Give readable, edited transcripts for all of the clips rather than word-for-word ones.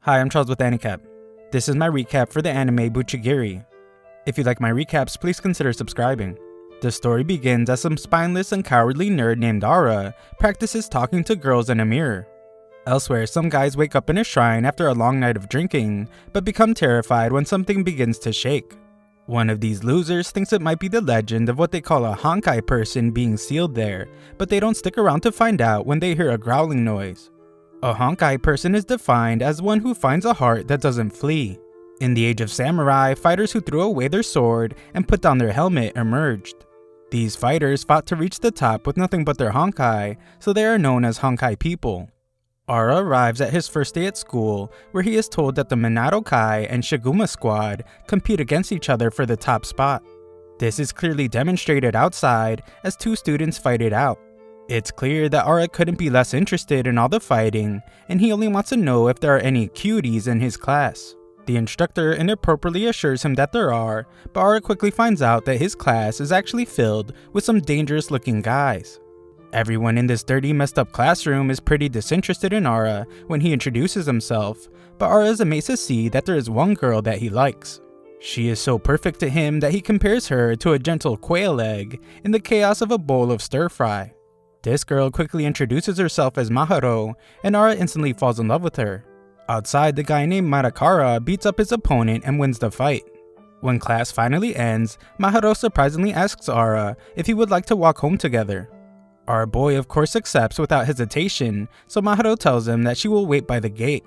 Hi, I'm Charles with Anicap. This is my recap for the anime Buchigiri. If you like my recaps, please consider subscribing. The story begins as some spineless and cowardly nerd named Ara practices talking to girls in a mirror. Elsewhere, some guys wake up in a shrine after a long night of drinking, but become terrified when something begins to shake. One of these losers thinks it might be the legend of what they call a honkai person being sealed there, but they don't stick around to find out when they hear a growling noise. A honkai person is defined as one who finds a heart that doesn't flee. In the age of samurai, fighters who threw away their sword and put down their helmet emerged. These fighters fought to reach the top with nothing but their honkai, so they are known as honkai people. Ara arrives at his first day at school, where he is told that the Minato Kai and Shiguma squad compete against each other for the top spot. This is clearly demonstrated outside as two students fight it out. It's clear that Ara couldn't be less interested in all the fighting, and he only wants to know if there are any cuties in his class. The instructor inappropriately assures him that there are, but Ara quickly finds out that his class is actually filled with some dangerous looking guys. Everyone in this dirty, messed up classroom is pretty disinterested in Ara when he introduces himself, but Ara is amazed to see that there is one girl that he likes. She is so perfect to him that he compares her to a gentle quail egg in the chaos of a bowl of stir fry. This girl quickly introduces herself as Maharo, and Ara instantly falls in love with her. Outside, the guy named Matakara beats up his opponent and wins the fight. When class finally ends, Maharo surprisingly asks Ara if he would like to walk home together. Our boy of course accepts without hesitation, so Maharo tells him that she will wait by the gate.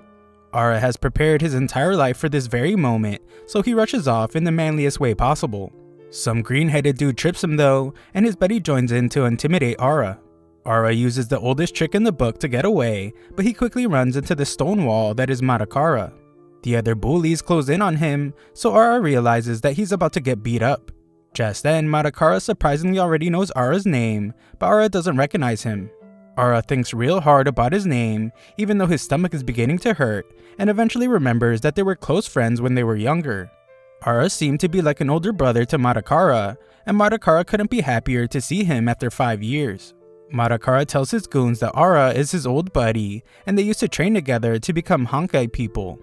Ara has prepared his entire life for this very moment, so he rushes off in the manliest way possible. Some green-headed dude trips him though, and his buddy joins in to intimidate Ara. Ara uses the oldest trick in the book to get away, but he quickly runs into the stone wall that is Matakara. The other bullies close in on him, so Ara realizes that he's about to get beat up. Just then, Matakara surprisingly already knows Ara's name, but Ara doesn't recognize him. Ara thinks real hard about his name, even though his stomach is beginning to hurt, and eventually remembers that they were close friends when they were younger. Ara seemed to be like an older brother to Matakara, and Matakara couldn't be happier to see him after 5 years. Matakara tells his goons that Ara is his old buddy, and they used to train together to become honkai people.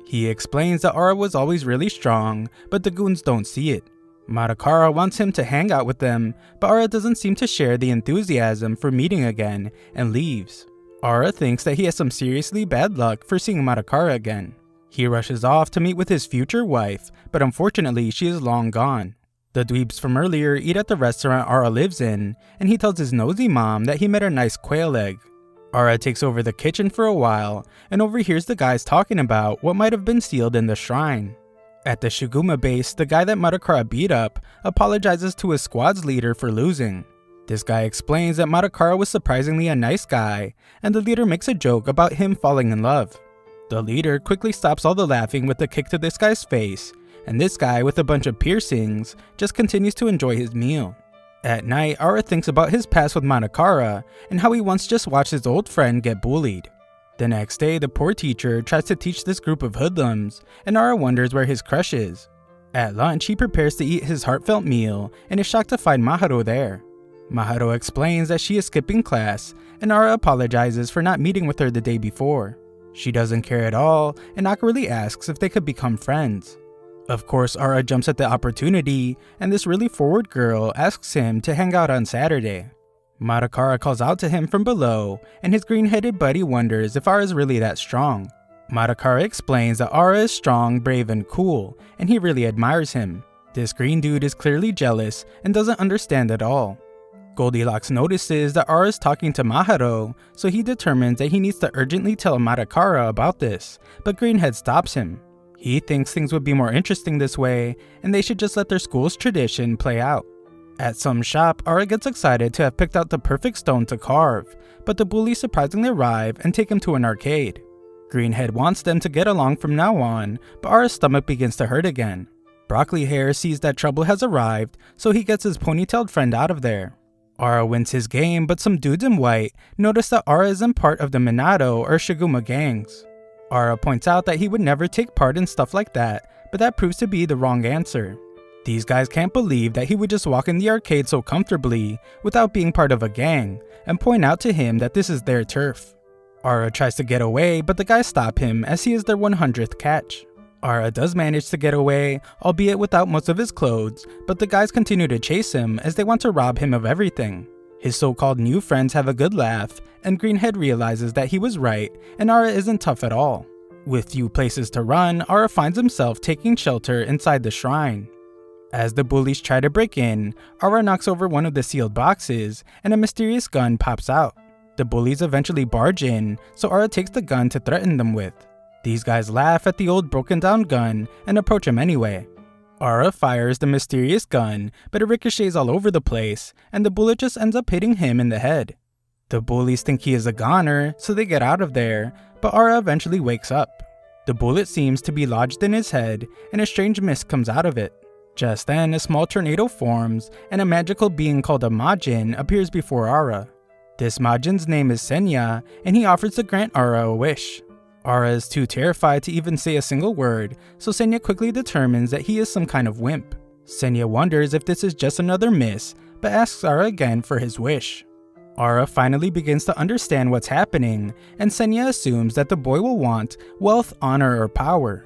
He explains that Ara was always really strong, but the goons don't see it. Matakara wants him to hang out with them, but Ara doesn't seem to share the enthusiasm for meeting again, and leaves. Ara thinks that he has some seriously bad luck for seeing Matakara again. He rushes off to meet with his future wife, but unfortunately she is long gone. The dweebs from earlier eat at the restaurant Ara lives in, and he tells his nosy mom that he met a nice quail egg. Ara takes over the kitchen for a while, and overhears the guys talking about what might have been sealed in the shrine. At the Shiguma base, the guy that Matakara beat up apologizes to his squad's leader for losing. This guy explains that Matakara was surprisingly a nice guy, and the leader makes a joke about him falling in love. The leader quickly stops all the laughing with a kick to this guy's face, and this guy with a bunch of piercings just continues to enjoy his meal. At night, Ara thinks about his past with Matakara and how he once just watched his old friend get bullied. The next day, the poor teacher tries to teach this group of hoodlums, and Ara wonders where his crush is. At lunch, he prepares to eat his heartfelt meal and is shocked to find Maharo there. Maharo explains that she is skipping class, and Ara apologizes for not meeting with her the day before. She doesn't care at all and awkwardly asks if they could become friends. Of course, Ara jumps at the opportunity, and this really forward girl asks him to hang out on Saturday. Matakara calls out to him from below, and his green-headed buddy wonders if Ara is really that strong. Matakara explains that Ara is strong, brave, and cool, and he really admires him. This green dude is clearly jealous and doesn't understand at all. Goldilocks notices that Ara is talking to Maharo, so he determines that he needs to urgently tell Matakara about this, but Greenhead stops him. He thinks things would be more interesting this way, and they should just let their school's tradition play out. At some shop, Ara gets excited to have picked out the perfect stone to carve, but the bullies surprisingly arrive and take him to an arcade. Greenhead wants them to get along from now on, but Ara's stomach begins to hurt again. Broccoli Hair sees that trouble has arrived, so he gets his ponytailed friend out of there. Ara wins his game, but some dudes in white notice that Ara isn't part of the Minato or Shiguma gangs. Ara points out that he would never take part in stuff like that, but that proves to be the wrong answer. These guys can't believe that he would just walk in the arcade so comfortably without being part of a gang, and point out to him that this is their turf. Ara tries to get away, but the guys stop him as he is their 100th catch. Ara does manage to get away, albeit without most of his clothes, but the guys continue to chase him as they want to rob him of everything. His so-called new friends have a good laugh, and Greenhead realizes that he was right and Ara isn't tough at all. With few places to run, Ara finds himself taking shelter inside the shrine. As the bullies try to break in, Ara knocks over one of the sealed boxes and a mysterious gun pops out. The bullies eventually barge in, so Ara takes the gun to threaten them with. These guys laugh at the old broken down gun and approach him anyway. Ara fires the mysterious gun, but it ricochets all over the place, and the bullet just ends up hitting him in the head. The bullies think he is a goner, so they get out of there, but Ara eventually wakes up. The bullet seems to be lodged in his head, and a strange mist comes out of it. Just then, a small tornado forms, and a magical being called a Majin appears before Ara. This Majin's name is Senya, and he offers to grant Ara a wish. Ara is too terrified to even say a single word, so Senya quickly determines that he is some kind of wimp. Senya wonders if this is just another miss, but asks Ara again for his wish. Ara finally begins to understand what's happening, and Senya assumes that the boy will want wealth, honor, or power.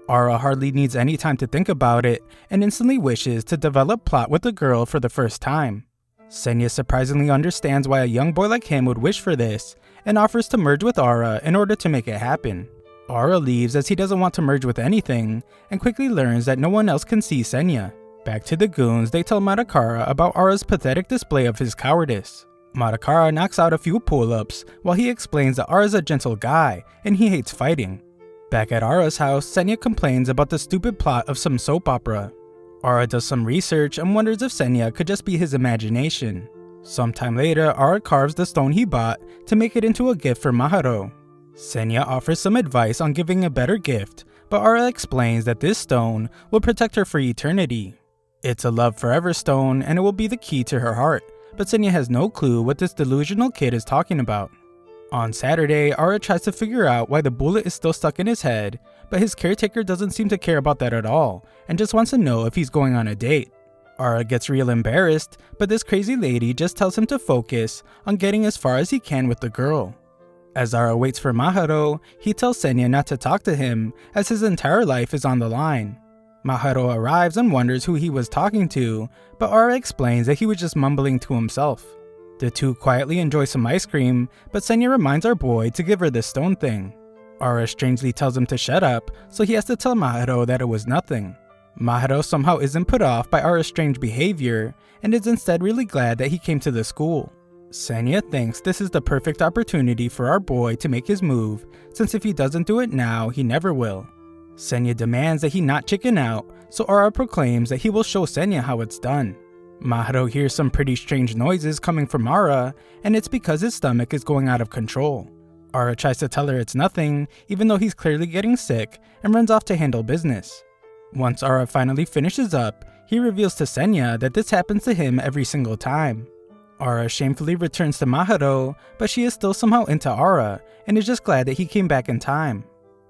Ara hardly needs any time to think about it, and instantly wishes to develop plot with the girl for the first time. Senya surprisingly understands why a young boy like him would wish for this, and offers to merge with Ara in order to make it happen. Ara leaves as he doesn't want to merge with anything, and quickly learns that no one else can see Senya. Back to the goons, they tell Madakara about Ara's pathetic display of his cowardice. Madakara knocks out a few pull-ups, while he explains that Ara's a gentle guy, and he hates fighting. Back at Ara's house, Senya complains about the stupid plot of some soap opera. Ara does some research and wonders if Senya could just be his imagination. Sometime later, Ara carves the stone he bought to make it into a gift for Maharo. Senya offers some advice on giving a better gift, but Ara explains that this stone will protect her for eternity. It's a love forever stone and it will be the key to her heart, but Senya has no clue what this delusional kid is talking about. On Saturday, Ara tries to figure out why the bullet is still stuck in his head, but his caretaker doesn't seem to care about that at all, and just wants to know if he's going on a date. Ara gets real embarrassed, but this crazy lady just tells him to focus on getting as far as he can with the girl. As Ara waits for Maharo, he tells Senya not to talk to him, as his entire life is on the line. Maharo arrives and wonders who he was talking to, but Ara explains that he was just mumbling to himself. The two quietly enjoy some ice cream, but Senya reminds our boy to give her the stone thing. Ara strangely tells him to shut up, so he has to tell Maharo that it was nothing. Maharo somehow isn't put off by Ara's strange behavior, and is instead really glad that he came to the school. Senya thinks this is the perfect opportunity for our boy to make his move, since if he doesn't do it now, he never will. Senya demands that he not chicken out, so Ara proclaims that he will show Senya how it's done. Maharo hears some pretty strange noises coming from Ara, and it's because his stomach is going out of control. Ara tries to tell her it's nothing, even though he's clearly getting sick, and runs off to handle business. Once Ara finally finishes up, he reveals to Senya that this happens to him every single time. Ara shamefully returns to Maharo, but she is still somehow into Ara, and is just glad that he came back in time.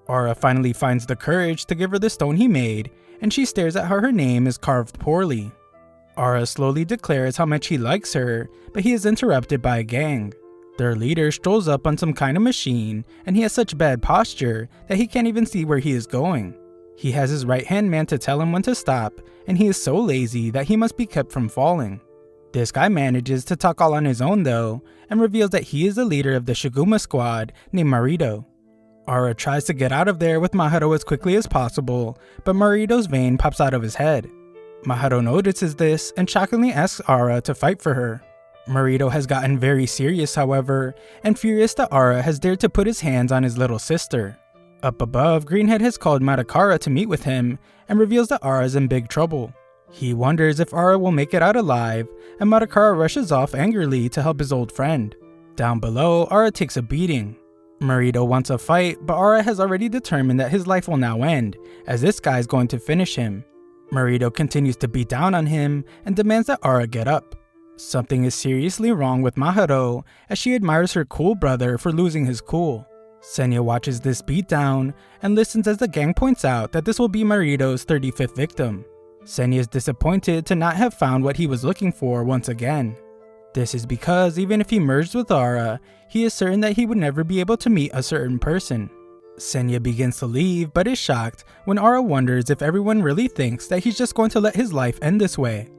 Ara finally finds the courage to give her the stone he made, and she stares at how her name is carved poorly. Ara slowly declares how much he likes her, but he is interrupted by a gang. Their leader strolls up on some kind of machine, and he has such bad posture that he can't even see where he is going. He has his right-hand man to tell him when to stop, and he is so lazy that he must be kept from falling. This guy manages to talk all on his own though, and reveals that he is the leader of the Shiguma squad named Marito. Ara tries to get out of there with Maharo as quickly as possible, but Marito's vein pops out of his head. Maharo notices this and shockingly asks Ara to fight for her. Marito has gotten very serious however, and furious that Ara has dared to put his hands on his little sister. Up above, Greenhead has called Madakara to meet with him, and reveals that Ara is in big trouble. He wonders if Ara will make it out alive, and Madakara rushes off angrily to help his old friend. Down below, Ara takes a beating. Marito wants a fight, but Ara has already determined that his life will now end, as this guy is going to finish him. Marito continues to beat down on him, and demands that Ara get up. Something is seriously wrong with Maharo, as she admires her cool brother for losing his cool. Senya watches this beatdown, and listens as the gang points out that this will be Marito's 35th victim. Senya is disappointed to not have found what he was looking for once again. This is because even if he merged with Ara, he is certain that he would never be able to meet a certain person. Senya begins to leave, but is shocked when Ara wonders if everyone really thinks that he's just going to let his life end this way.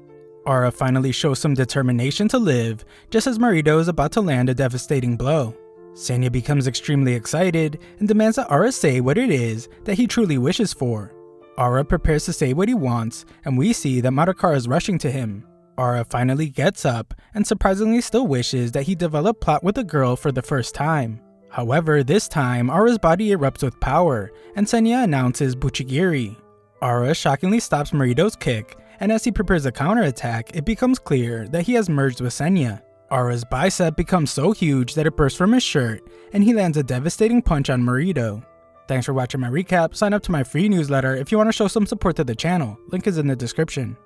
Ara finally shows some determination to live, just as Marito is about to land a devastating blow. Senya becomes extremely excited and demands that Ara say what it is that he truly wishes for. Ara prepares to say what he wants, and we see that Madoka is rushing to him. Ara finally gets up and surprisingly still wishes that he developed plot with a girl for the first time. However, this time Ara's body erupts with power, and Senya announces Buchigiri. Ara shockingly stops Marito's kick, and as he prepares a counterattack, it becomes clear that he has merged with Senya. Ara's bicep becomes so huge that it bursts from his shirt, and he lands a devastating punch on Marito. Thanks for watching my recap. Sign up to my free newsletter if you want to show some support to the channel. Link is in the description.